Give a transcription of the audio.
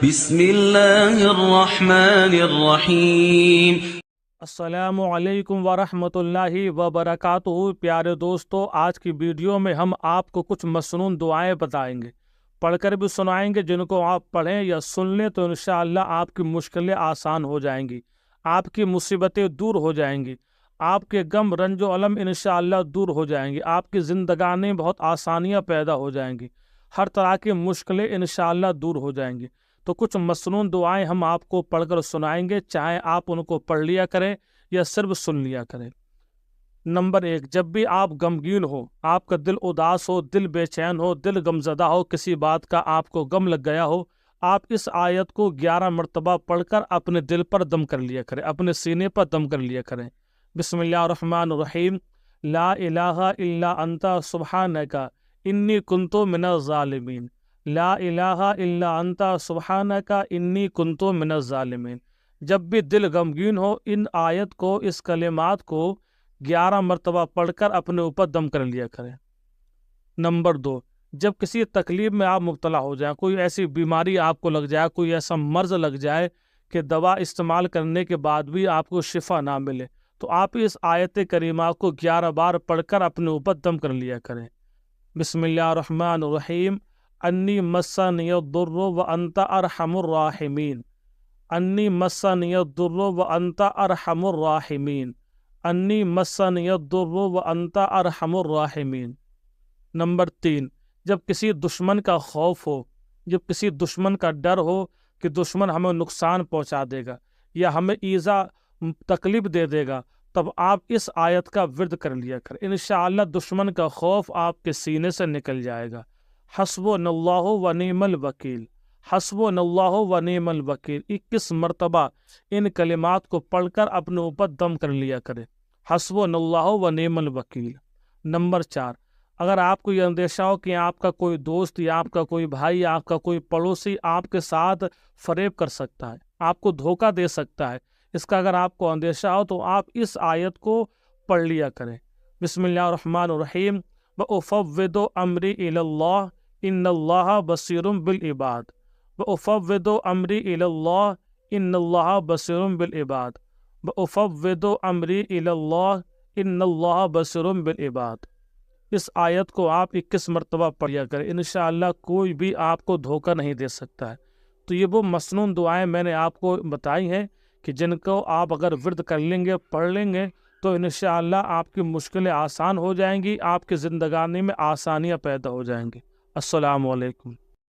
بسم اللہ الرحمن الرحیم۔ السلام علیکم ورحمۃ اللہ وبرکاتہ۔ پیارے دوستو، آج کی ویڈیو میں ہم آپ کو کچھ مسنون دعائیں بتائیں گے، پڑھ کر بھی سنائیں گے، جن کو آپ پڑھیں یا سن لیں تو انشاءاللہ آپ کی مشکلیں آسان ہو جائیں گی، آپ کی مصیبتیں دور ہو جائیں گی، آپ کے غم رنج و الم انشاءاللہ دور ہو جائیں گی، آپ کی زندگانی میں بہت آسانیاں پیدا ہو جائیں گی، ہر طرح کی مشکلیں انشاءاللہ دور ہو جائیں گی۔ تو کچھ مسنون دعائیں ہم آپ کو پڑھ کر سنائیں گے، چاہے آپ ان کو پڑھ لیا کریں یا صرف سن لیا کریں۔ نمبر 1، جب بھی آپ غمگین ہو، آپ کا دل اداس ہو، دل بے چین ہو، دل غمزدہ ہو، کسی بات کا آپ کو غم لگ گیا ہو، آپ اس آیت کو 11 مرتبہ پڑھ کر اپنے دل پر دم کر لیا کریں، اپنے سینے پر دم کر لیا کریں۔ بسم اللہ الرحمن الرحیم۔ لا الہ الا انت سبحانک انی کنت من الظالمین۔ لا الہ الا انت سبحانک انی کنت من الظالمین۔ جب بھی دل غمگین ہو، ان آیت کو، اس کلمات کو 11 مرتبہ پڑھ کر اپنے اوپر دم کر لیا کریں۔ نمبر 2، جب کسی تکلیف میں آپ مبتلا ہو جائیں، کوئی ایسی بیماری آپ کو لگ جائے، کوئی ایسا مرض لگ جائے کہ دوا استعمال کرنے کے بعد بھی آپ کو شفا نہ ملے، تو آپ اس آیت کریمہ کو 11 بار پڑھ کر اپنے اوپر دم کر لیا کریں۔ بسم اللہ الرحمن الرحیم۔ انی مسنی الضر وانت ارحم الراحمین۔ انی مسنی الضر وانت ارحم الراحمین۔ انی مسنی الضر وانت ارحم الراحمین۔ نمبر 3، جب کسی دشمن کا خوف ہو، جب کسی دشمن کا ڈر ہو کہ دشمن ہمیں نقصان پہنچا دے گا یا ہمیں ایذا تکلیف دے دے گا، تب آپ اس آیت کا ورد کر لیا کریں، انشاءاللہ دشمن کا خوف آپ کے سینے سے نکل جائے گا۔ حسبنا اللہ و نعم الوکیل۔ حسبنا اللہ و نعم الوکیل 21 مرتبہ ان کلمات کو پڑھ کر اپنے اوپر دم کر لیا کرے۔ حسبنا اللہ و نعم الوکیل۔ نمبر 4، اگر آپ کو یہ اندیشہ ہو کہ آپ کا کوئی دوست یا آپ کا کوئی بھائی یا آپ کا کوئی پڑوسی آپ کے ساتھ فریب کر سکتا ہے، آپ کو دھوکہ دے سکتا ہے، اس کا اگر آپ کو اندیشہ ہو تو آپ اس آیت کو پڑھ لیا کریں۔ بسم اللہ الرحمن الرحیم۔ وَأُفَوِّضُ أَمْرِي إِلَى اللَّهِ إِنَّ اللَّهَ بَصِيرٌ بِالْعِبَادِ۔ وَأُفَوِّضُ أَمْرِي إِلَى اللَّهِ إِنَّ اللَّهَ بَصِيرٌ بِالْعِبَادِ۔ وَأُفَوِّضُ أَمْرِي إِلَى اللَّهِ إِنَّ اللَّهَ بَصِيرٌ بِالْعِبَادِ۔ اس آیت کو آپ 21 مرتبہ پڑھیا کریں، انشاءاللہ کوئی بھی آپ کو دھوکہ نہیں دے سکتا ہے۔ تو یہ وہ مسنون دعائیں میں نے آپ کو بتائی ہیں کہ جن کو آپ اگر ورد کر لیں گے، پڑھ لیں گے، تو انشاءاللہ آپ کی مشکلیں آسان ہو جائیں گی، آپ کی زندگانی میں آسانیاں پیدا ہو جائیں گی۔ السلام علیکم۔